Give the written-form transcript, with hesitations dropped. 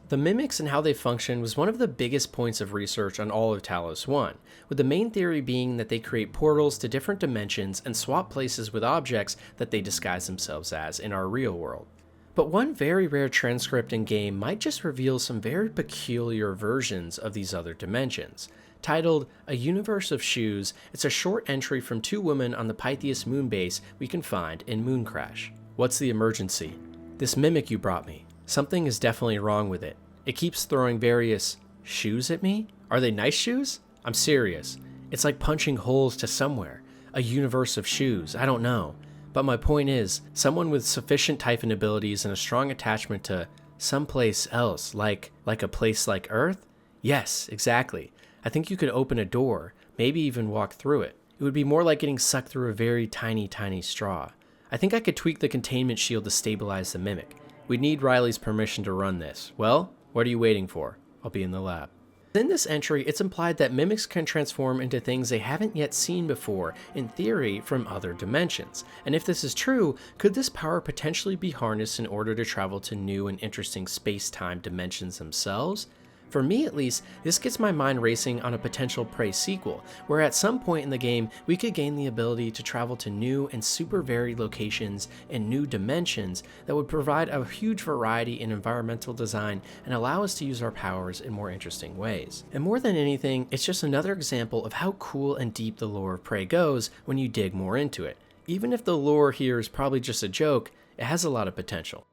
The mimics and how they function was one of the biggest points of research on all of Talos 1, with the main theory being that they create portals to different dimensions and swap places with objects that they disguise themselves as in our real world. But one very rare transcript in game might just reveal some very peculiar versions of these other dimensions. Titled A Universe of Shoes, it's a short entry from two women on the Pythias moonbase we can find in Mooncrash. What's the emergency? This mimic you brought me. Something is definitely wrong with it. It keeps throwing various shoes at me? Are they nice shoes? I'm serious. It's like punching holes to somewhere. A universe of shoes, I don't know. But my point is, someone with sufficient typhon abilities and a strong attachment to someplace else, like a place like Earth? Yes, exactly. I think you could open a door, maybe even walk through it. It would be more like getting sucked through a very tiny straw. I think I could tweak the containment shield to stabilize the mimic. We'd need Riley's permission to run this. Well, what are you waiting for? I'll be in the lab. In this entry, it's implied that mimics can transform into things they haven't yet seen before, in theory, from other dimensions. And if this is true, could this power potentially be harnessed in order to travel to new and interesting space-time dimensions themselves? For me at least, this gets my mind racing on a potential Prey sequel, where at some point in the game we could gain the ability to travel to new and super varied locations and new dimensions that would provide a huge variety in environmental design and allow us to use our powers in more interesting ways. And more than anything, it's just another example of how cool and deep the lore of Prey goes when you dig more into it. Even if the lore here is probably just a joke, it has a lot of potential.